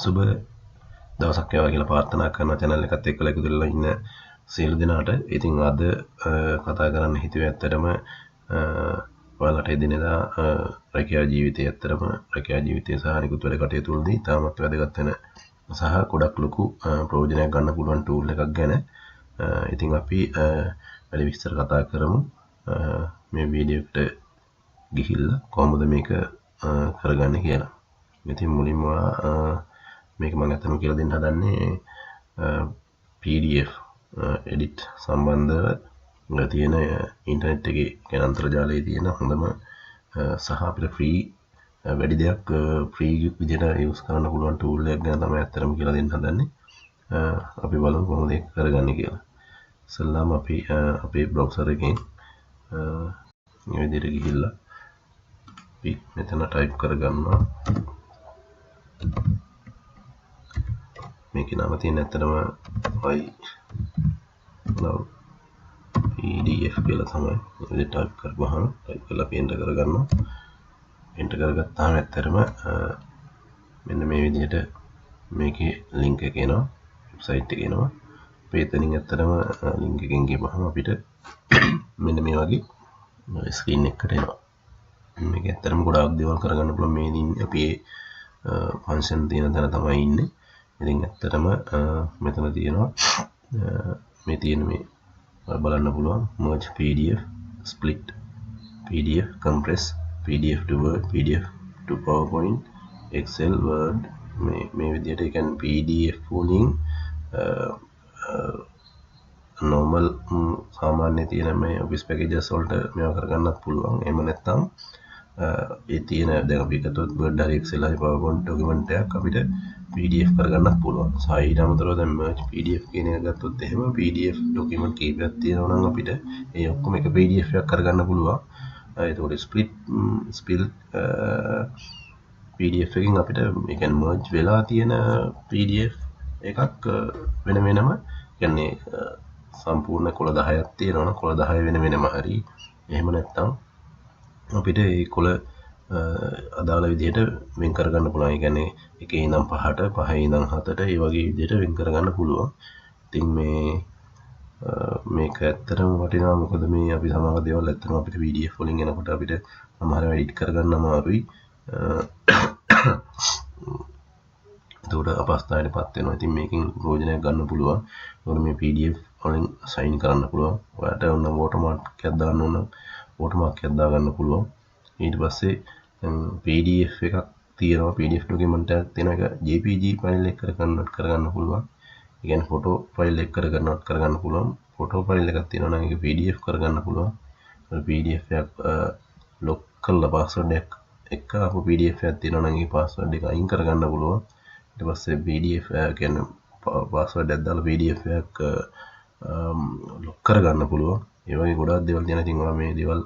සුබ දවසක් වේවා කියලා ප්‍රාර්ථනා කරන channel එකත් එක්කලා එකතු වෙලා ඉන්න සියලු දෙනාට. ඉතින් අද කතා කරන්න හිතුවේ ඇත්තටම ඔයාලට එදිනෙදා රැකියා ජීවිතයේ ඇත්තටම රැකියා ජීවිතය සහ නිකුත් වැඩ කටයුතු වලදී තාමත් වැදගත් වෙන සහ ගොඩක් ලොකු ප්‍රයෝජනයක් ගන්න පුළුවන් ටූල් එකක් ගැන. ඉතින් අපි වැඩි විස්තර කතා කරමු. මේ වීඩියෝ එකට ගිහිල්ලා කොහොමද මේක කරගන්නේ කියලා. ඉතින් මුලින්ම මේක මම අතන කියලා දෙන්න හදන්නේ PDF edit සම්බන්ධව තියෙන ඉන්ටර්නෙට් එකේ කියන අන්තර්ජාලයේ තියෙන හොඳම සහ අපිට ෆ්‍රී වැඩි දෙයක් ෆ්‍රී විදිහට යූස් කරන්න පුළුවන් ටූල් එකක් ගැන තමයි අත්‍තරම කියලා දෙන්න හදන්නේ. අපි බලමු කොහොමද ඒක කරගන්නේ කියලා. ඉස්සෙල්ලාම අපි අපේ බ්‍රවුසර් එකෙන් මේ විදිහට ගිහිල්ලා අපි මෙතන ටයිප් කරගන්නවා. මේකේ නම තියෙන ඇත්තටම PDF කියලා තමයි. ඉතින් ටයිප් කරපුවාම ටයිප් කරලා එන්ටර් කරගන්නවා. එන්ටර් කරගත්තාම ඇත්තටම මෙන්න මේ විදිහට මේකේ ලින්ක් එක එනවා. වෙබ්සයිට් එක එනවා. අපි එතනින් ඇත්තටම ලින්ක් එකෙන් ගිහම අපිට මෙන්න මේ වගේ ස්ක්‍රීන් එකකට එනවා. මේක ඇත්තටම ගොඩාක් දේවල් කරගන්න පුළුවන්. මේ ඉන්නේ අපි ෆන්ක්ෂන් තියෙන තැන තමයි ඉන්නේ. ඉතින් ඇත්තටම මෙතන තියෙනවා මේ තියෙන මේ බලන්න පුළුවන් merge PDF, split PDF, compress PDF to Word, PDF to PowerPoint, Excel, Word මේ විදිහට ඒ කියන්නේ PDF වලින් normal සාමාන්‍ය තියෙන මේ office packages වලට මේවා කරගන්නත් පුළුවන්. එහෙම නැත්නම් ඒ තියෙන දැන් අපි ගත්තොත් Word හරි Excel හරි PowerPoint document එකක් අපිට PDF කරගන්නත් පුළුවන්. ඊට අමතරව දැන් merge PDF කියන එක ගත්තොත් එහෙම PDF document කීපයක් තියෙනවා නම් අපිට ඒ ඔක්කොම එක PDF එකක් කරගන්න පුළුවන්. ඒතකොට split PDF එකකින් අපිට ඒ කියන්නේ merge වෙලා තියෙන PDF එකක් වෙන වෙනම කියන්නේ සම්පූර්ණ කොළ 10ක් තියෙනවා නම් කොළ 10 වෙන වෙනම හරි එහෙම නැත්නම් අපිට ඒ කොළ අදාළ විදිහට වෙන් කරගන්න පුළුවන්. ඒ කියන්නේ එකේ ඉඳන් 5ට 5 ඉඳන් 7ට ඒ වගේ විදිහට වෙන් කරගන්න පුළුවන්. ඉතින් මේක ඇත්තටම වටිනවා. මොකද මේ අපි සමහර දේවල් ඇත්තටම අපිට PDF වලින් එනකොට අපිට සමහරව එඩිට් කරගන්න අමාරුයි. ඒකට අපස්ථායටපත් වෙනවා. ඉතින් මේකෙන් ප්‍රයෝජනයක් ගන්න පුළුවන්. ඒකට මේ PDF වලින් සයින් කරන්න පුළුවන්. ඔයාලට ඕන වෝටර්මාර්ක් එකක් දාන්න ඕන වෝටර්මාර්ක් එකක් දාගන්න පුළුවන්. ඊට පස්සේ PDF එකක් තියෙනවා. PDF document එකක් තියෙන එක JPG ෆයිල් එක කරගන්න පුළුවන්. ඒ කියන්නේ ෆොටෝ ෆයිල් එක කරගන්න පුළුවන්. ෆොටෝ ෆයිල් එකක් තියෙනවා නම් ඒක PDF කරගන්න පුළුවන්. PDF එකක් ලොක් කරලා පාස්වර්ඩ් එකක් එක්ක අපු PDF එකක් තියෙනවා නම් ඒ පාස්වර්ඩ් එක අයින් කරගන්න පුළුවන්. ඊට පස්සේ PDF කියන්නේ පාස්වර්ඩ් එකක් දාලා PDF එකක් ලොක් කරගන්න පුළුවන්. ඒ වගේ ගොඩාක් දේවල් තියෙනවා. ඉතින් ඔයා මේ දේවල්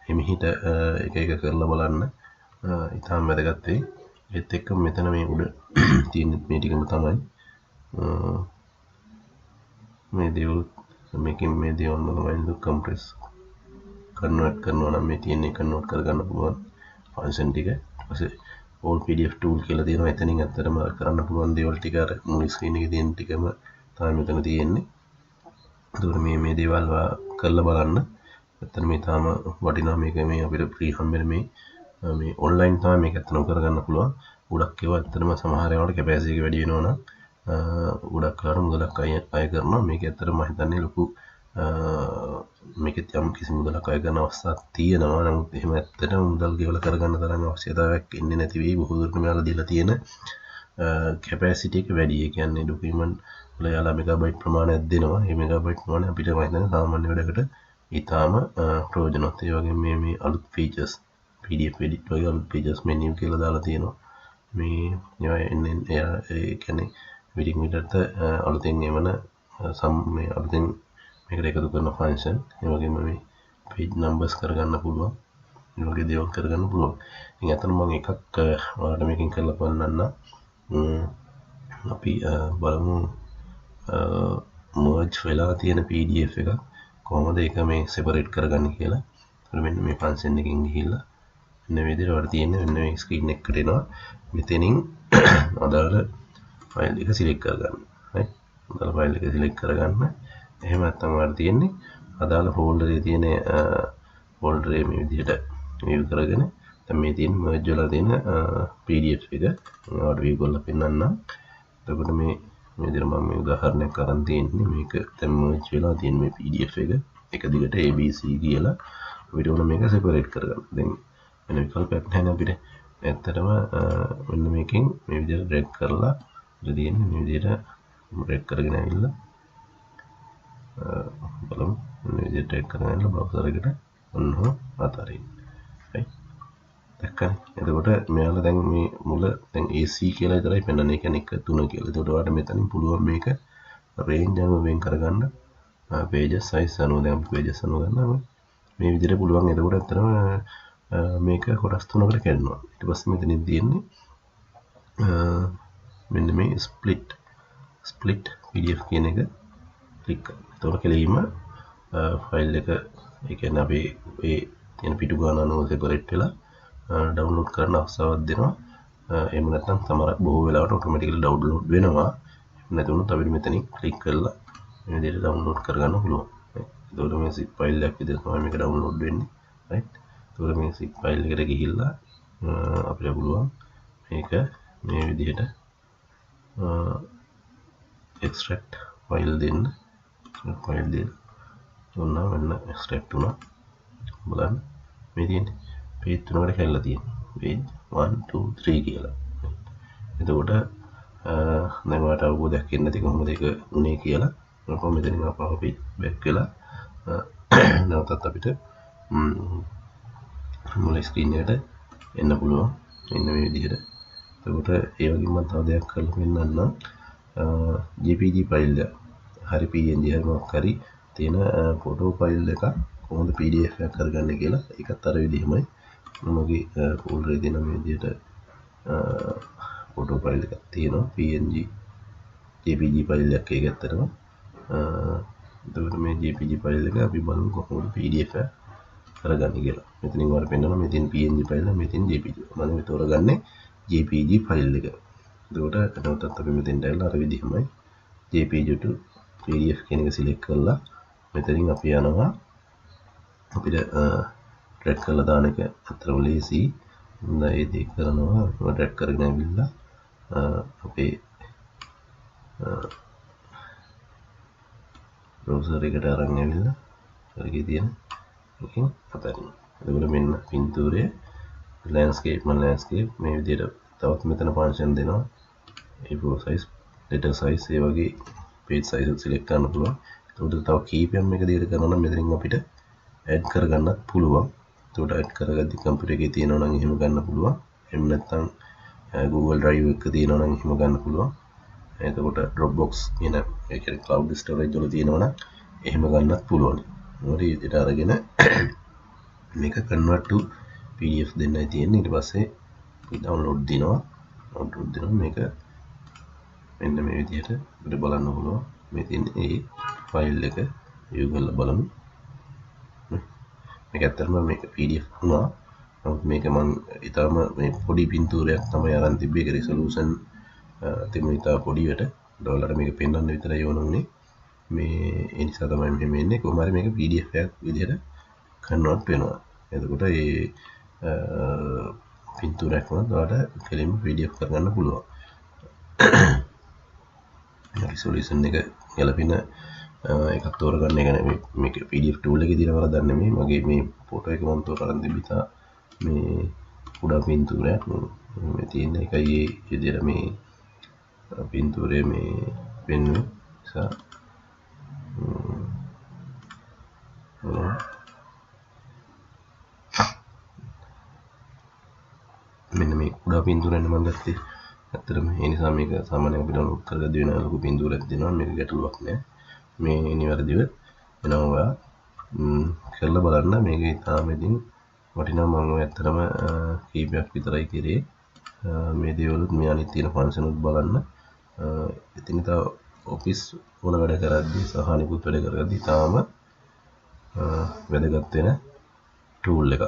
හිමිහිට එක එක කරලා බලන්න. ඉතාම වැදගත් වෙයි. ඒත් එක්ක මෙතන මේ උඩ තියෙන මේ ටිකම තමයි මේ දේවල් මේකෙන් මේ දේවල් තමයි compress convert කරනවා නම් මේ තියෙන්නේ convert කරගන්න පුළුවන් function ටික. ඊට පස්සේ all PDF tool කියලා තියෙනවා. එතනින් ඇත්තටම කරන්න පුළුවන් දේවල් ටික අර මුල් ස්ක්‍රීන් එකේ තියෙන ටිකම තමයි මෙතන තියෙන්නේ. ඒකට මේ දේවල් කරලා බලන්න. ඇත්තට මේ තාම වටිනා මේක මේ අපිට ෆ්‍රී හම්බෙන මේ ඔන්ලයින් තමයි මේක ඇත්තටම කරගන්න පුළුවන්. ගොඩක් ඒවා ඇත්තටම සමහර ඒවාට කැපැසිටි එක වැඩි වෙනවා නම් ගොඩක් කාට මුදලක් අය කරනවා. මේක ඇත්තටම මම හිතන්නේ ලොකු මේකෙත් යම් කිසි මුදලක් අය කරන අවස්ථාවක් තියෙනවා. නමුත් එහෙම ඇත්තටම මුදල් ගෙවලා කරගන්න තරම් අවශ්‍යතාවයක් ඉන්නේ නැති වෙයි. බොහෝ දුරට මෙයාලා දීලා තියෙන කැපැසිටි එක වැඩි. ඒ කියන්නේ ડોකියුමන්ට් වල යාලා මෙගාබයිට් ප්‍රමාණයක් දෙනවා. මේ මෙගාබයිට් ප්‍රමාණය අපිට මම හිතන්නේ සාමාන්‍ය වැඩකට ඊටාම ප්‍රයෝජනවත්. ඒ වගේම මේ අලුත් ෆීචර්ස් PDF edit වගේ අලුත් ෆීචර්ස් මෙනු කියලා දාලා තියෙනවා. මේ ඒ කියන්නේ විඩින් විඩට අලුතෙන් එවන මේ අලුතෙන් මේකට එකතු කරන ෆන්ක්ෂන්. ඒ වගේම මේ page numbers කරගන්න පුළුවන්. මේ වගේ දේවල් කරගන්න පුළුවන්. ඉතින් අතන මම එකක් ඔයාලට මේකෙන් කරලා පෙන්නන්න. අපි බලමු merge වෙලා තියෙන PDF එක කොහොමද ඒක මේ separate කරගන්නේ කියලා. මෙන්න මේ ෆන්ක්ෂන් එකකින් ගිහිල්ලා මෙන්න මේ විදිහට වල තියෙන මෙන්න මේ ස්ක්‍රීන් එකකට එනවා. මෙතනින් අදාළ ෆයිල් එක සිලෙක්ට් කරගන්න. right අදාළ ෆයිල් එක සිලෙක්ට් කරගන්න. එහෙම නැත්නම් ඔයාලට තියෙන්නේ අදාළ ෆෝල්ඩරේ තියෙන ෆෝල්ඩරේ මේ විදිහට view කරගෙන දැන් මේ තියෙන merge වෙලා තියෙන PDF එක ඔයාලට view කරලා පෙන්නන්නම්. එතකොට මේ විදිහට මම මේ උදාහරණයක් අරන් තියෙන්නේ මේක දැන් merge වෙලා තියෙන මේ PDF එක දිගට ABC කියලා අපිට ඕන මේක separate කරගන්න. දැන් වෙන විකල්පයක් නැහැ නේ අපිට. ඇත්තටම මෙන්න මේකෙන් මේ විදිහට drag කරලා තියෙන්නේ මේ විදිහට drag කරගෙන ඇවිල්ලා බලමු මේ විදිහට drag කරගෙන ඇවිල්ලා browser එකට ඔන්න අතරින්. right දැක්කනේ. එතකොට මෙයාලා දැන් මේ මුල දැන් AC කියලා විතරයි පෙන්වන්නේ. ඒ කියන්නේ 1 3 කියලා. එතකොට ඔයාලට මෙතනින් පුළුවන් මේක range එක වෙන් කරගන්න pages size අනුව දැන් pages අනුව ගන්නවා. මේ විදිහට පුළුවන්. එතකොට ඇත්තටම මේක කොටස් තුනකට කැඩෙනවා. ඊට පස්සේ මෙතනින් තියෙන්නේ මෙන්න මේ split PDF කියන එක ක්ලික් කරන්න. එතකොට කෙලින්ම ෆයිල් එක ඒ කියන්නේ අපි ඒ තියෙන පිටු ගාන අනුව separate වෙලා ඩවුන්ලෝඩ් කරන්න අවස්ථාවක් දෙනවා. එහෙම නැත්නම් සමහරක් බොහෝ වෙලාවට ඔටෝමැටිකලි ඩවුන්ලෝඩ් වෙනවා. නැතුනොත් අපිට මෙතනින් ක්ලික් කරලා මේ විදිහට ඩවුන්ලෝඩ් කරගන්න පුළුවන්. එතකොට මේ zip ෆයිල් එකක් විදිහට තමයි මේක ඩවුන්ලෝඩ් වෙන්නේ. right එතකොට මේ zip ෆයිල් එකට ගිහිල්ලා අපිට පුළුවන් මේක මේ විදිහට extract ෆයිල් දෙන්න. ෆයිල් දෙන්න ඔන්න වෙන extract වුණා. බලන්න මේ තියෙන්නේ page තුනකට කැඩලා තියෙනවා. page 1 2 3 කියලා. එතකොට දැන් ඔයාලට අවබෝධයක් එන්නේ නැති කොහොමද ඒක උනේ කියලා. කොහොම මෙතනින් ආපහු අපි back වෙලා නැවතත් අපිට මුල ස්ක්‍රීන් එකට එන්න පුළුවන්. මෙන්න මේ විදිහට. එතකොට ඒ වගේම මම තව දෙයක් කරලා පෙන්නන්නම්. JPG ෆයිල් එක හරි PNG හරි මොකක් හරි තියෙන ෆොටෝ ෆයිල් එක කොහොමද PDF එකක් කරගන්නේ කියලා ඒකත් අර විදිහමයි. මගේ ෆෝල්ඩර් එකේ තියෙන මේ විදිහට ෆොටෝ ෆයිල් එකක් තියෙනවා. PNG JPG ෆයිල් එකක් ඒක ඇත්තටම. එතකොට මේ JPG ෆයිල් එක අපි බලමු කොහොමද PDF එක කරගන්නේ කියලා. මෙතනින් වර පෙන්නනවා මේ තියෙන PNG ෆයිල් එක මේ තියෙන JPG. මම මේ තෝරගන්නේ JPG ෆයිල් එක. එතකොට නැවතත් අපි මෙතෙන්ට ඇවිල්ලා අර විදිහමයි JPG to PDF කියන එක සිලෙක්ට් කරලා මෙතනින් අපි යනවා අපිට ට්‍රැක් කරලා දාන එක අතරම ලේසි. හොඳයි ඒ දේ කරනවා. මම ට්‍රැක් කරගෙන ඇවිල්ලා අපේ browser එකට අරන් ඇවිල්ලා ඒකේ තියෙන එකෙන් අතරින්. එතකොට මෙන්න පින්තූරයේ landscape මේ විදිහට තවත් මෙතන function දෙනවා. A4 size, letter size ඒ වගේ page size select කරන්න පුළුවන්. එතකොට තව කීපයක් මේක දිගට කරනවා නම් මෙතනින් අපිට add කරගන්නත් පුළුවන්. එතකොට add කරගද්දි computer එකේ තියෙනවා නම් එහෙම ගන්න පුළුවන්. එහෙම නැත්නම් Google Drive එක තියෙනවා නම් එහෙම ගන්න පුළුවන්. එතකොට Dropbox කියන ඒ කියන්නේ cloud storage වල තියෙනවා නම් එහෙම ගන්නත් පුළුවන්. මොකද මේ විදිහට අරගෙන මේක convert to PDF දෙන්නයි තියෙන්නේ. ඊට පස්සේ download දිනවා. මේක මෙන්න මේ විදිහට අපිට බලන්න පුළුවන්. මේ තියෙන ඒ ෆයිල් එක view කරලා බලමු. මේක ඇත්තටම මේක PDF වුණා. නමුත් මේක මම ඊටම මේ පොඩි පින්තූරයක් තමයි අරන් තිබ්බේ. ඒක resolution තිබුණ ඉතා පොඩියට. ඔයාලට මේක පෙන්වන්න විතරයි ඕන උනේ. මේ ඒ නිසා තමයි මෙහෙම එන්නේ. කොහොම හරි මේක PDF එකක් විදිහට convert වෙනවා. එතකොට ඒ පින්තූරයක් වුණත් ඔයාලට කෙලින්ම PDF කරගන්න පුළුවන්. resolution එක ගැලපෙන එකක් තෝරගන්න. ඒ කියන්නේ මේක PDF tool එකේ දින වරදක් නෙමෙයි. මගේ මේ ෆොටෝ එක මම තෝරගන්න තිබිතා මේ කුඩා පින්තූරයක් මේ තියෙන එකයි ඒ විදිහට මේ පින්තූරයේ මේ වෙන්නේ නිසා මෙන්න මේ කුඩා පින්තූරෙන් මම ගත්තේ. ඇත්තටම ඒ නිසා මේක සාමාන්‍යයෙන් අපිට උත්තර කරගන්න වෙන ලොකු පින්තූරයක් දෙනවා. මේක ගැටලුවක් නෑ. මේ නිවැරදිව වෙනවා. කරලා බලන්න. මේක තාම ඉතින් වටිනා. මම ඇත්තටම කීපයක් විතරයි කරේ. මේ දේවලුත් මේ අනිත් තියෙන ෆන්ක්ෂන් උත් බලන්න. ඉතින් තව ඔෆිස් වල වැඩ කරද්දී සහ අනිකුත් වැඩ කරද්දී තාම වැදගත් වෙන ටූල් එකක්.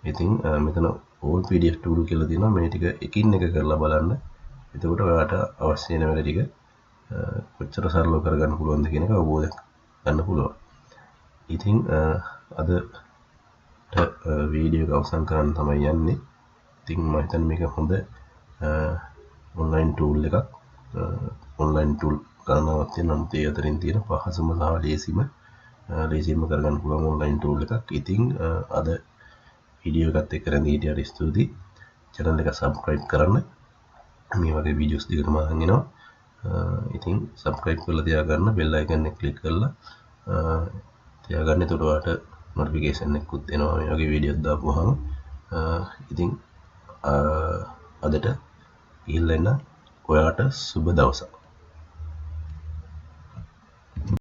ඉතින් මෙතන all PDF tool කියලා තියෙනවා. මේ ටික එකින් එක කරලා බලන්න. එතකොට ඔයාට අවශ්‍ය වෙන වැඩ ටික කොච්චර සරලව කරගන්න පුළුවන්ද කියන එක අවබෝධයක් ගන්න පුළුවන්. ඉතින් අද වීඩියෝ එක අවසන් කරන්න තමයි යන්නේ. ඉතින් මම හිතන්නේ මේක හොඳ ඔන්ලයින් ටූල් එකක්. ඔන්ලයින් ටූල් ගණනාවක් තියෙනවා. නමුත් ඒ අතරින් තියෙන පහසුම සහ ලේසියෙන්ම කරගන්න පුළුවන් ඔන්ලයින් ටූල් එකක්. ඉතින් අද වීඩියෝ එකත් එක්ක රැඳී හිටියට ස්තුතියි. channel එක subscribe කරන්න. මේ වගේ වීඩියෝස් දිගටම අරන් එනවා. ඉතින් subscribe කරලා තියාගන්න, bell icon එක click කරලා තියාගන්න. එතකොට ඔයාලට notification එකකුත් එනවා මේ වගේ වීඩියෝස් දාපුවාම. ඉතින් අදට ඉල්ලන්න ඔයාට සුබ දවසක්.